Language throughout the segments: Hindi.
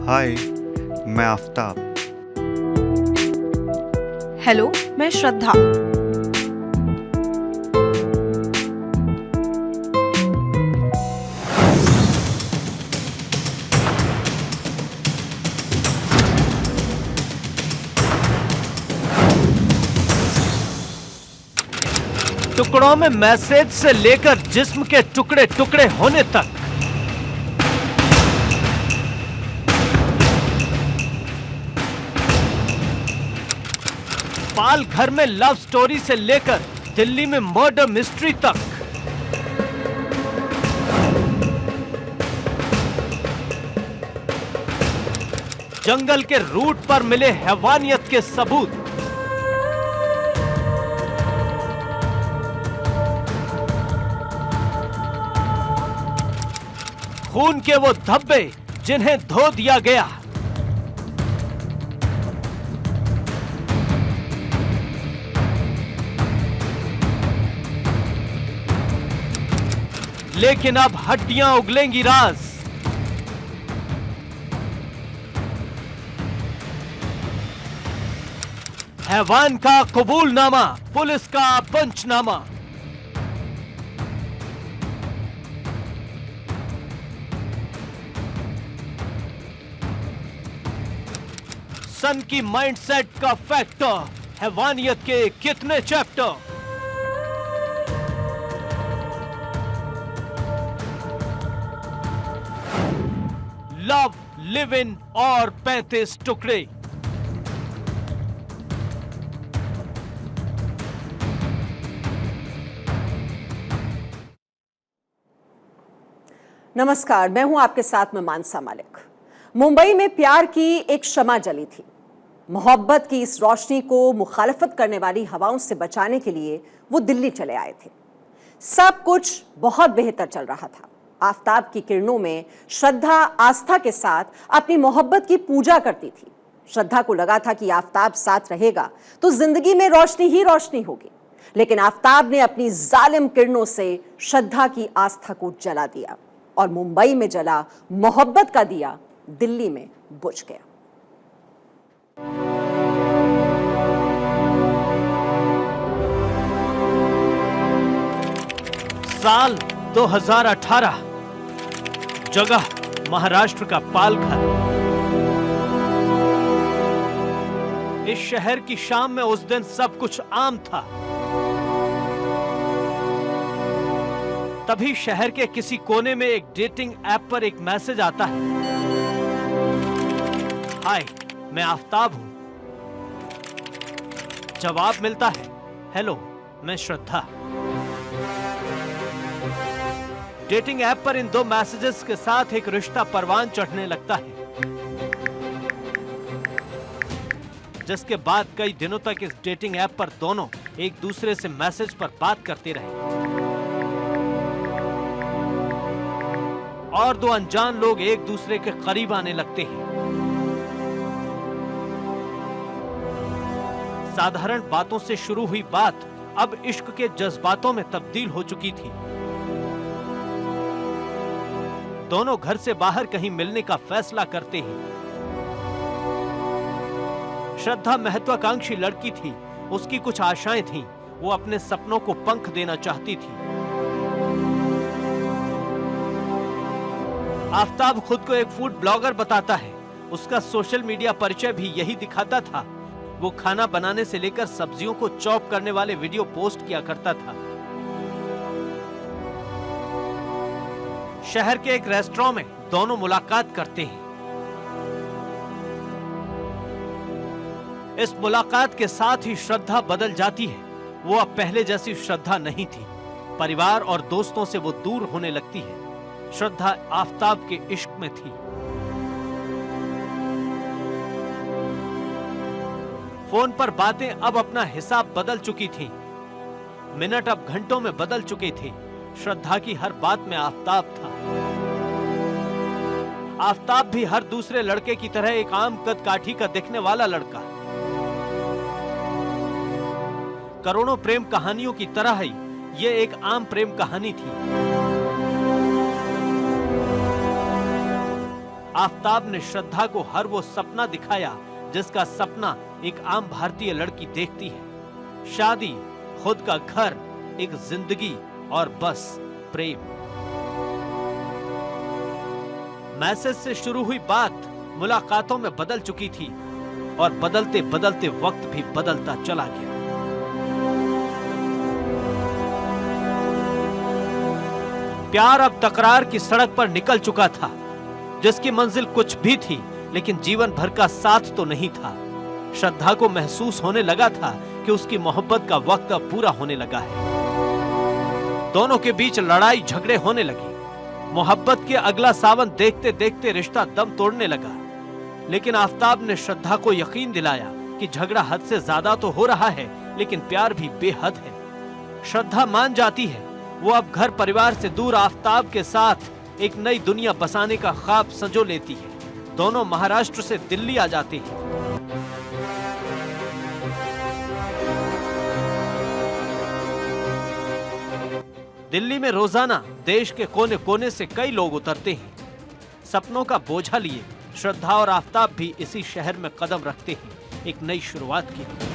हाय, मैं आफ्ताब। हेलो, मैं श्रद्धा। टुकड़ों में मैसेज से लेकर जिस्म के टुकड़े टुकड़े होने तक, पाल घर में लव स्टोरी से लेकर दिल्ली में मर्डर मिस्ट्री तक, जंगल के रूट पर मिले हैवानियत के सबूत, खून के वो धब्बे जिन्हें धो दिया गया, लेकिन अब हड्डियां उगलेंगी राज। हैवान का कबूलनामा, पुलिस का पंचनामा। सन की माइंडसेट का फैक्टर, हैवानियत के कितने चैप्टर। लव, लिव इन और 35 टुकड़े। नमस्कार, मैं हूं आपके साथ में मानसा मालिक। मुंबई में प्यार की एक शमा जली थी। मोहब्बत की इस रोशनी को मुखालफत करने वाली हवाओं से बचाने के लिए वो दिल्ली चले आए थे। सब कुछ बहुत बेहतर चल रहा था। आफताब की किरणों में श्रद्धा आस्था के साथ अपनी मोहब्बत की पूजा करती थी। श्रद्धा को लगा था कि आफताब साथ रहेगा तो जिंदगी में रोशनी ही रोशनी होगी, लेकिन आफताब ने अपनी जालिम किरणों से श्रद्धा की आस्था को जला दिया और मुंबई में जला मोहब्बत का दिया दिल्ली में बुझ गया। साल 2018, जगह महाराष्ट्र का पालघर। इस शहर की शाम में उस दिन सब कुछ आम था। तभी शहर के किसी कोने में एक डेटिंग ऐप पर एक मैसेज आता है। हाय, मैं आफ्ताब हूं। जवाब मिलता है, हेलो, मैं श्रद्धा। डेटिंग ऐप पर इन दो मैसेजेस के साथ एक रिश्ता परवान चढ़ने लगता है, जिसके बाद कई दिनों तक इस डेटिंग ऐप पर दोनों एक दूसरे से मैसेज पर बात करते रहे और दो अनजान लोग एक दूसरे के करीब आने लगते हैं। साधारण बातों से शुरू हुई बात अब इश्क के जज्बातों में तब्दील हो चुकी थी। दोनों घर से बाहर कहीं मिलने का फैसला करते हैं। श्रद्धा महत्वाकांक्षी लड़की थी, उसकी कुछ आशाएं थीं, वो अपने सपनों को पंख देना चाहती थी। आफ्ताब खुद को एक फूड ब्लॉगर बताता है, उसका सोशल मीडिया परिचय भी यही दिखाता था। वो खाना बनाने से लेकर सब्जियों को चॉप करने वाले वीडियो पोस्ट किया करता था। शहर के एक रेस्टोरेंट में दोनों मुलाकात करते हैं। इस मुलाकात के साथ ही श्रद्धा बदल जाती है। वो अब पहले जैसी श्रद्धा नहीं थी। परिवार और दोस्तों से वो दूर होने लगती है। श्रद्धा आफ्ताब के इश्क में थी। फोन पर बातें अब अपना हिसाब बदल चुकी थीं। मिनट अब घंटों में बदल चुके थे। श्रद्धा की हर बात में आफ्ताब था। आफ्ताब भी हर दूसरे लड़के की तरह एक आम कद काठी का दिखने वाला लड़का। करोड़ों प्रेम कहानियों की तरह ही ये एक आम प्रेम कहानी थी। आफताब ने श्रद्धा को हर वो सपना दिखाया जिसका सपना एक आम भारतीय लड़की देखती है। शादी, खुद का घर, एक जिंदगी और बस प्रेम। मैसेज से शुरू हुई बात मुलाकातों में बदल चुकी थी और बदलते बदलते वक्त भी बदलता चला गया। प्यार अब तकरार की सड़क पर निकल चुका था, जिसकी मंजिल कुछ भी थी लेकिन जीवन भर का साथ तो नहीं था। श्रद्धा को महसूस होने लगा था कि उसकी मोहब्बत का वक्त अब पूरा होने लगा है। दोनों के बीच लड़ाई झगड़े होने लगे। मोहब्बत के अगला सावन देखते देखते रिश्ता दम तोड़ने लगा। लेकिन आफताब ने श्रद्धा को यकीन दिलाया कि झगड़ा हद से ज्यादा तो हो रहा है लेकिन प्यार भी बेहद है। श्रद्धा मान जाती है। वो अब घर परिवार से दूर आफताब के साथ एक नई दुनिया बसाने का ख्वाब संजो लेती है। दोनों महाराष्ट्र से दिल्ली आ जाते हैं। दिल्ली में रोजाना देश के कोने कोने से कई लोग उतरते हैं। सपनों का बोझा लिए श्रद्धा और आफताब भी इसी शहर में कदम रखते हैं एक नई शुरुआत के लिए।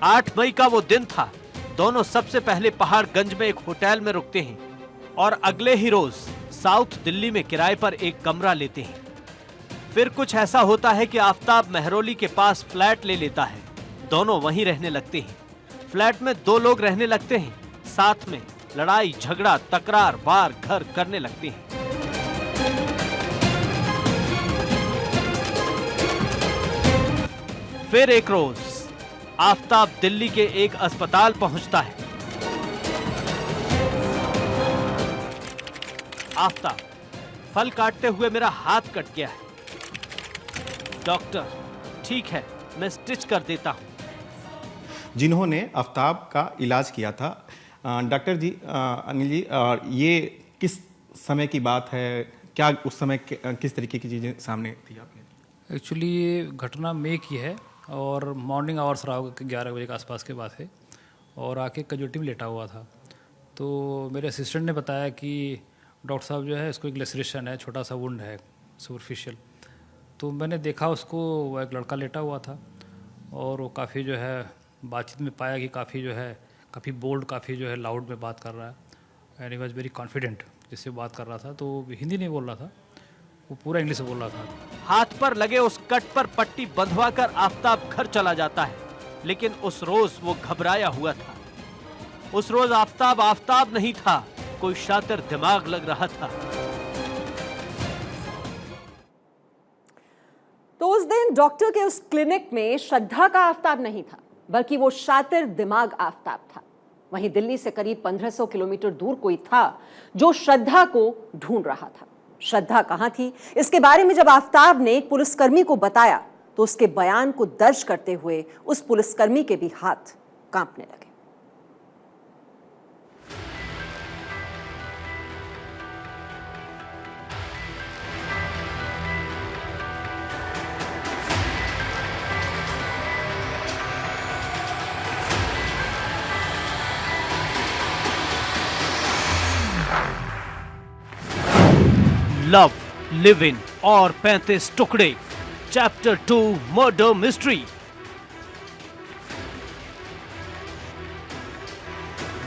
8 मई का वो दिन था। दोनों सबसे पहले पहाड़गंज में एक होटल में रुकते हैं और अगले ही रोज साउथ दिल्ली में किराए पर एक कमरा लेते हैं। फिर कुछ ऐसा होता है कि आफताब मेहरौली के पास फ्लैट ले लेता है। दोनों वहीं रहने लगते हैं। फ्लैट में 2 लोग रहने लगते हैं। साथ में लड़ाई झगड़ा तकरार वार घर करने लगते हैं। फिर एक रोज आफताब दिल्ली के एक अस्पताल पहुंचता है। आफताब, फल काटते हुए मेरा हाथ कट गया है। डॉक्टर, ठीक है, मैं स्टिच कर देता हूं। जिन्होंने आफताब का इलाज किया था, डॉक्टर जी, अनिल जी, ये किस समय की बात है? क्या उस समय किस तरीके की चीज़ें सामने थी आपके? एक्चुअली ये घटना मई की है और मॉर्निंग आवर्स रहा होगा, 11 बजे के आसपास के बात है। और आके कैजुअल्टी में लेटा हुआ था। तो मेरे असिस्टेंट ने बताया कि डॉक्टर साहब जो है इसको एक लेसरेशन है, छोटा सा वुंड है सुपरफिशियल। तो मैंने देखा उसको, वो एक लड़का लेटा हुआ था और वो काफ़ी जो है बातचीत में पाया कि काफ़ी बोल्ड, काफ़ी जो है लाउड में बात कर रहा है। And he was very confident जिससे बात कर रहा था। तो हिंदी नहीं बोल रहा था, वो पूरा इंग्लिश में बोल रहा था। हाथ पर लगे उस कट पर पट्टी बंधवाकर आफताब घर चला जाता है। लेकिन उस रोज वो घबराया हुआ था। उस रोज आफताब नहीं था, कोई शातिर दिमाग लग रहा था। तो उस दिन डॉक्टर के उस क्लिनिक में श्रद्धा का आफताब नहीं था, बल्कि वो शातिर दिमाग आफताब था। वहीं दिल्ली से करीब 1500 किलोमीटर दूर कोई था जो श्रद्धा को ढूंढ रहा था। श्रद्धा कहां थी, इसके बारे में जब आफताब ने एक पुलिसकर्मी को बताया तो उसके बयान को दर्ज करते हुए उस पुलिसकर्मी के भी हाथ कांपने लगे। लव, लिव इन और 35 टुकड़े, चैप्टर 2 मर्डर मिस्ट्री।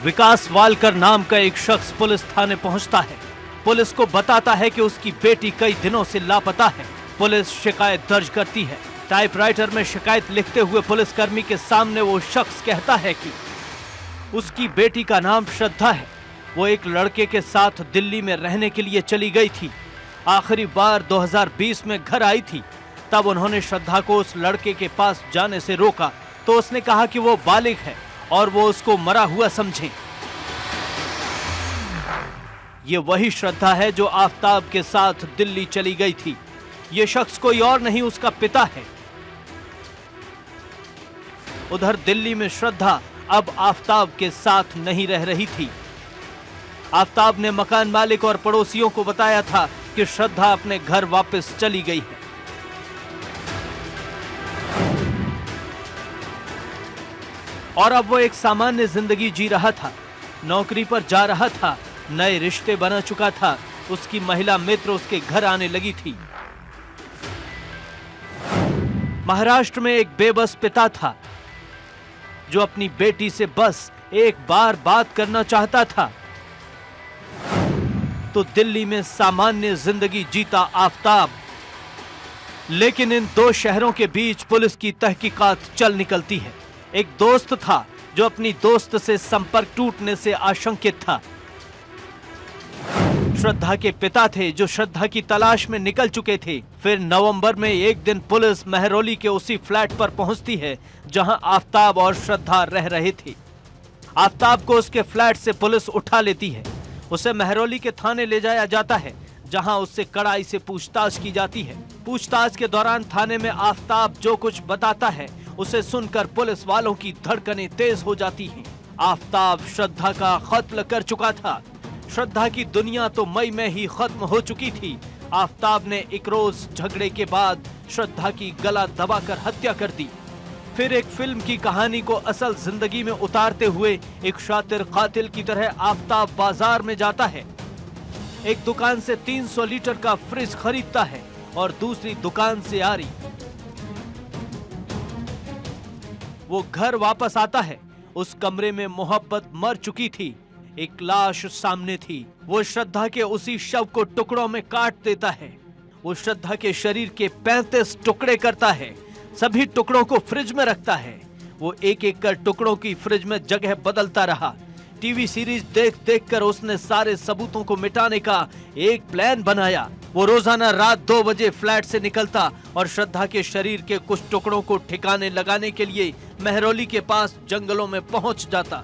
विकास वालकर नाम का एक शख्स पुलिस थाने पहुंचता है। पुलिस को बताता है कि उसकी बेटी कई दिनों से लापता है। पुलिस शिकायत दर्ज करती है। टाइपराइटर में शिकायत लिखते हुए पुलिसकर्मी के सामने वो शख्स कहता है कि उसकी बेटी का नाम श्रद्धा है। वो एक लड़के के साथ दिल्ली में रहने के लिए चली गई थी। आखिरी बार 2020 में घर आई थी। तब उन्होंने श्रद्धा को उस लड़के के पास जाने से रोका तो उसने कहा कि वो बालिग है और वो उसको मरा हुआ समझे। ये वही श्रद्धा है जो आफताब के साथ दिल्ली चली गई थी। ये शख्स कोई और नहीं, उसका पिता है। उधर दिल्ली में श्रद्धा अब आफताब के साथ नहीं रह रही थी। आफताब ने मकान मालिक और पड़ोसियों को बताया था कि श्रद्धा अपने घर वापस चली गई है। और अब वो एक सामान्य जिंदगी जी रहा था, नौकरी पर जा रहा था, नए रिश्ते बना चुका था। उसकी महिला मित्र उसके घर आने लगी थी। महाराष्ट्र में एक बेबस पिता था जो अपनी बेटी से बस एक बार बात करना चाहता था। तो दिल्ली में सामान्य जिंदगी जीता आफताब। लेकिन इन दो शहरों के बीच पुलिस की तहकीकात चल निकलती है। एक दोस्त था जो अपनी दोस्त से संपर्क टूटने से आशंकित था। श्रद्धा के पिता थे जो श्रद्धा की तलाश में निकल चुके थे। फिर नवंबर में एक दिन पुलिस मेहरौली के उसी फ्लैट पर पहुंचती है जहां आफताब और श्रद्धा रह रहे थे। आफताब को उसके फ्लैट से पुलिस उठा लेती है। उसे मेहरौली के थाने ले जाया जाता है जहां उससे कड़ाई से पूछताछ की जाती है। पूछताछ के दौरान थाने में आफताब जो कुछ बताता है उसे सुनकर पुलिस वालों की धड़कनें तेज हो जाती हैं। आफताब श्रद्धा का कत्ल कर चुका था। श्रद्धा की दुनिया तो मई में ही खत्म हो चुकी थी। आफताब ने एक रोज झगड़े के बाद श्रद्धा की गला दबाकर हत्या कर दी। फिर एक फिल्म की कहानी को असल जिंदगी में उतारते हुए एक शातिर कातिल की तरह आफताब बाजार में जाता है। एक दुकान से 300 लीटर का फ्रिज खरीदता है और दूसरी दुकान से आरी। वो घर वापस आता है। उस कमरे में मोहब्बत मर चुकी थी। एक लाश सामने थी। वो श्रद्धा के उसी शव को टुकड़ों में काट देता है। वो श्रद्धा के शरीर के 35 टुकड़े करता है। सभी टुकड़ों को फ्रिज में रखता है। वो एक एक कर टुकड़ों की फ्रिज में जगह बदलता रहा। टीवी सीरीज देख देख कर उसने सारे सबूतों को मिटाने का एक प्लान बनाया। वो रोजाना रात 2 बजे फ्लैट से निकलता और श्रद्धा के शरीर के कुछ टुकड़ों को ठिकाने लगाने के लिए मेहरौली के पास जंगलों में पहुंच जाता।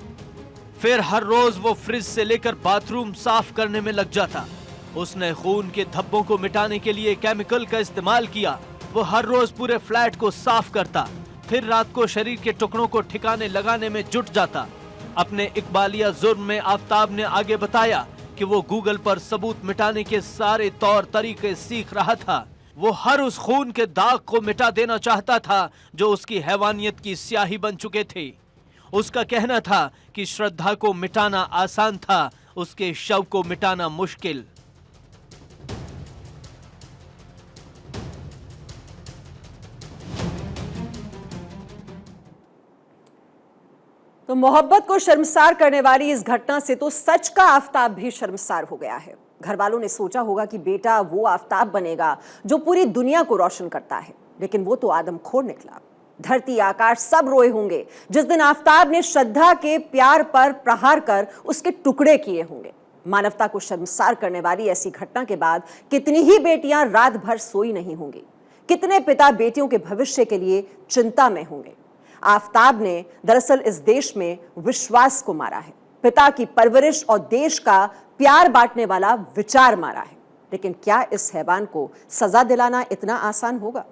फिर हर रोज वो फ्रिज से लेकर बाथरूम साफ करने में लग जाता। उसने खून के धब्बों को मिटाने के लिए केमिकल का इस्तेमाल किया। वो हर रोज पूरे फ्लैट को साफ करता। फिर रात को शरीर के टुकड़ों को ठिकाने लगाने में जुट जाता। अपने इकबालिया जुर्म में आफताब ने आगे बताया कि वो गूगल पर सबूत मिटाने के सारे तौर तरीके सीख रहा था। वो हर उस खून के दाग को मिटा देना चाहता था जो उसकी हैवानियत की स्याही बन चुके थे। उसका कहना था कि श्रद्धा को मिटाना आसान था, उसके शव को मिटाना मुश्किल। तो मोहब्बत को शर्मसार करने वाली इस घटना से तो सच का आफताब भी शर्मसार हो गया है। घर वालों ने सोचा होगा कि बेटा वो आफताब बनेगा जो पूरी दुनिया को रोशन करता है, लेकिन वो तो आदमखोर निकला। धरती आकाश सब रोए होंगे जिस दिन आफताब ने श्रद्धा के प्यार पर प्रहार कर उसके टुकड़े किए होंगे। मानवता को शर्मसार करने वाली ऐसी घटना के बाद कितनी ही बेटियां रात भर सोई नहीं होंगी। कितने पिता बेटियों के भविष्य के लिए चिंता में होंगे। आफताब ने दरअसल इस देश में विश्वास को मारा है, पिता की परवरिश और देश का प्यार बांटने वाला विचार मारा है। लेकिन क्या इस हैवान को सजा दिलाना इतना आसान होगा?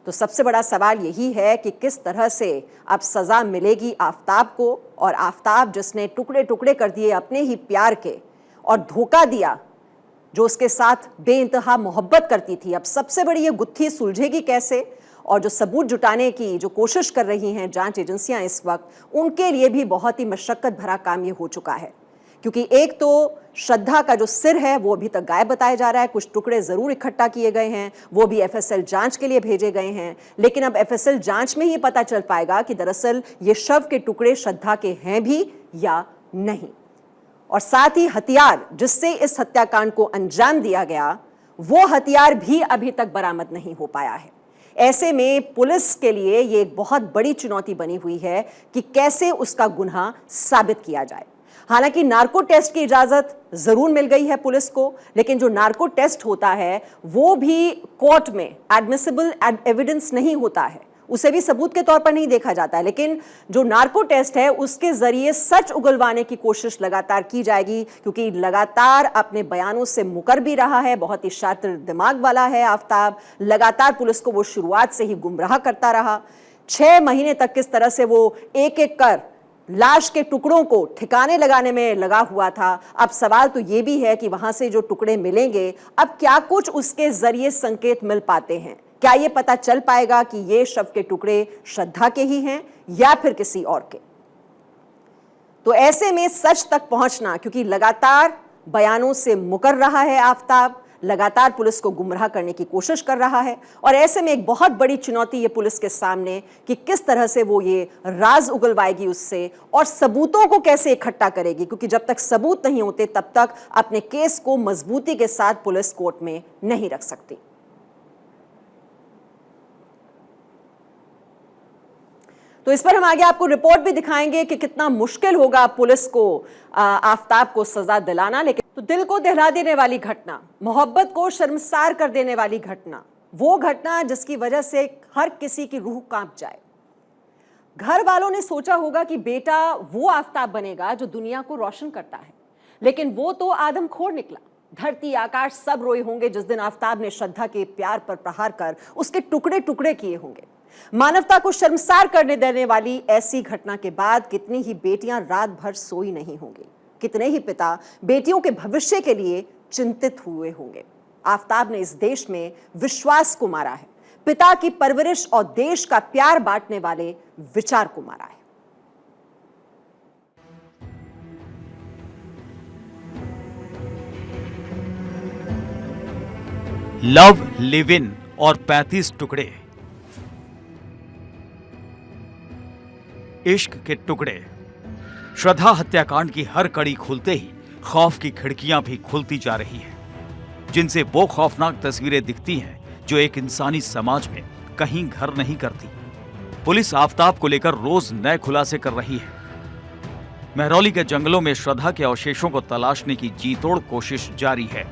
तो सबसे बड़ा सवाल यही है कि किस तरह से अब सजा मिलेगी आफताब को, और आफताब जिसने टुकड़े टुकड़े कर दिए अपने ही प्यार के और धोखा दिया जो उसके साथ बेइंतहा मोहब्बत करती थी, अब सबसे बड़ी ये गुत्थी सुलझेगी कैसे? और जो सबूत जुटाने की जो कोशिश कर रही हैं जांच एजेंसियां इस वक्त, उनके लिए भी बहुत ही मशक्कत भरा काम ये हो चुका है। क्योंकि एक तो श्रद्धा का जो सिर है वो अभी तक गायब बताया जा रहा है। कुछ टुकड़े जरूर इकट्ठा किए गए हैं, वो भी एफएसएल जांच के लिए भेजे गए हैं, लेकिन अब एफएसएल जांच में ही पता चल पाएगा कि दरअसल ये शव के टुकड़े श्रद्धा के हैं भी या नहीं। और साथ ही हथियार जिससे इस हत्याकांड को अंजाम दिया गया, वो हथियार भी अभी तक बरामद नहीं हो पाया है। ऐसे में पुलिस के लिए ये एक बहुत बड़ी चुनौती बनी हुई है कि कैसे उसका गुनाह साबित किया जाए। हालांकि नार्को टेस्ट की इजाजत जरूर मिल गई है पुलिस को, लेकिन जो नार्को टेस्ट होता है वो भी कोर्ट में एडमिसिबल एविडेंस नहीं होता है, उसे भी सबूत के तौर पर नहीं देखा जाता है। लेकिन जो नार्को टेस्ट है उसके जरिए सच उगलवाने की कोशिश लगातार की जाएगी, क्योंकि लगातार अपने बयानों से मुकर भी रहा है। बहुत ही शातिर दिमाग वाला है आफताब। लगातार पुलिस को वो शुरुआत से ही गुमराह करता रहा। 6 महीने तक किस तरह से वो एक एक कर लाश के टुकड़ों को ठिकाने लगाने में लगा हुआ था। अब सवाल तो ये भी है कि वहां से जो टुकड़े मिलेंगे, अब क्या कुछ उसके जरिए संकेत मिल पाते हैं? क्या ये पता चल पाएगा कि ये शव के टुकड़े श्रद्धा के ही हैं या फिर किसी और के? तो ऐसे में सच तक पहुंचना, क्योंकि लगातार बयानों से मुकर रहा है आफताब, लगातार पुलिस को गुमराह करने की कोशिश कर रहा है, और ऐसे में एक बहुत बड़ी चुनौती ये पुलिस के सामने कि किस तरह से वो ये राज उगलवाएगी उससे और सबूतों को कैसे इकट्ठा करेगी, क्योंकि जब तक सबूत नहीं होते तब तक अपने केस को मजबूती के साथ पुलिस कोर्ट में नहीं रख सकती। तो इस पर हम आगे आपको रिपोर्ट भी दिखाएंगे कि कितना मुश्किल होगा पुलिस को आफताब को सजा दिलाना। लेकिन तो दिल को दहला देने वाली घटना, मोहब्बत को शर्मसार कर देने वाली घटना, वो घटना जिसकी वजह से हर किसी की रूह कांप जाए। घर वालों ने सोचा होगा कि बेटा वो आफताब बनेगा जो दुनिया को रोशन करता है, लेकिन वो तो आदमखोर निकला। धरती आकाश सब रोए होंगे जिस दिन आफताब ने श्रद्धा के प्यार पर प्रहार कर उसके टुकड़े टुकड़े किए होंगे। मानवता को शर्मसार करने देने वाली ऐसी घटना के बाद कितनी ही बेटियां रात भर सोई नहीं होंगी, कितने ही पिता बेटियों के भविष्य के लिए चिंतित हुए होंगे। आफताब ने इस देश में विश्वास को मारा है, पिता की परवरिश और देश का प्यार बांटने वाले विचार को मारा है। लव, लिव इन और 35 टुकड़े, इश्क के टुकड़े। श्रद्धा हत्याकांड की हर कड़ी खुलते ही खौफ की खिड़कियां भी खुलती जा रही हैं, जिनसे वो खौफनाक तस्वीरें दिखती हैं जो एक इंसानी समाज में कहीं घर नहीं करती। पुलिस आफताब को लेकर रोज नए खुलासे कर रही है। महरौली के जंगलों में श्रद्धा के अवशेषों को तलाशने की जीतोड़ कोशिश जारी है,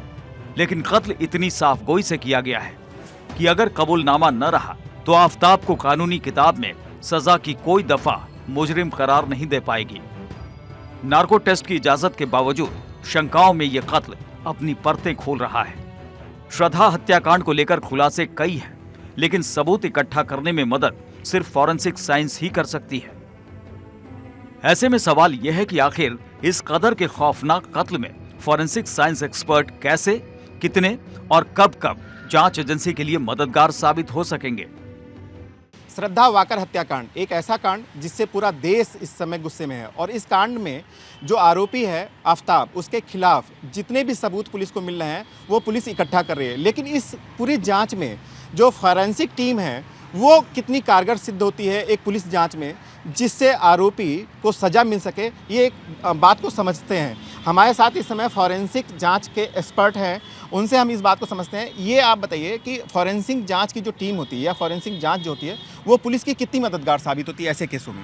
लेकिन कत्ल इतनी साफगोई से किया गया है कि अगर कबूलनामा न रहा तो आफताब को कानूनी किताब में सजा की कोई दफा मुजरिम करार नहीं दे पाएगी। नार्को टेस्ट की इजाजत के बावजूद शंकाओं में यह कत्ल अपनी परतें खोल रहा है। श्रद्धा हत्याकांड को लेकर खुलासे कई हैं, लेकिन सबूत इकट्ठा करने में मदद सिर्फ फॉरेंसिक साइंस ही कर सकती है। ऐसे में सवाल यह है कि आखिर इस कदर के खौफनाक कत्ल में फॉरेंसिक साइंस एक्सपर्ट कैसे, कितने और कब जांच एजेंसी के लिए मददगार साबित हो सकेंगे। श्रद्धा वाकर हत्याकांड एक ऐसा कांड जिससे पूरा देश इस समय गुस्से में है, और इस कांड में जो आरोपी है आफताब, उसके खिलाफ जितने भी सबूत पुलिस को मिल रहे हैं वो पुलिस इकट्ठा कर रही है। लेकिन इस पूरी जांच में जो फॉरेंसिक टीम है वो कितनी कारगर सिद्ध होती है एक पुलिस जांच में, जिससे आरोपी को सजा मिल सके, ये एक बात को समझते हैं। हमारे साथ इस समय फॉरेंसिक जांच के एक्सपर्ट हैं, उनसे हम इस बात को समझते हैं। ये आप बताइए कि फॉरेंसिक जांच की जो टीम होती है या फॉरेंसिक जांच जो होती है वो पुलिस की कितनी मददगार साबित होती है ऐसे केसों में?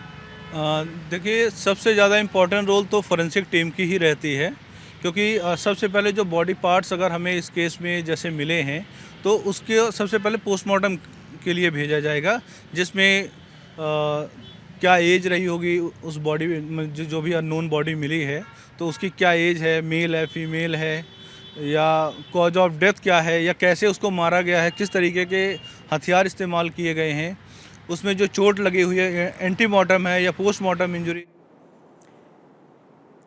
देखिए, सबसे ज़्यादा इम्पोर्टेंट रोल तो फॉरेंसिक टीम की ही रहती है, क्योंकि सबसे पहले जो बॉडी पार्ट्स अगर हमें इस केस में जैसे मिले हैं तो उसके सबसे पहले पोस्टमार्टम के लिए भेजा जाएगा, जिसमें क्या एज रही होगी उस बॉडी में, जो भी अननोन बॉडी मिली है तो उसकी क्या एज है, मेल है, फीमेल है, या कॉज ऑफ डेथ क्या है, या कैसे उसको मारा गया है, किस तरीके के हथियार इस्तेमाल किए गए हैं, उसमें जो चोट लगी हुई है एंटीमॉर्टम है या पोस्टमार्टम इंजरी।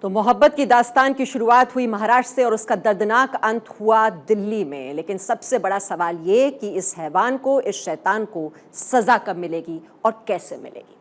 तो मोहब्बत की दास्तान की शुरुआत हुई महाराष्ट्र से और उसका दर्दनाक अंत हुआ दिल्ली में। लेकिन सबसे बड़ा सवाल ये कि इस हैवान को, इस शैतान को सजा कब मिलेगी और कैसे मिलेगी।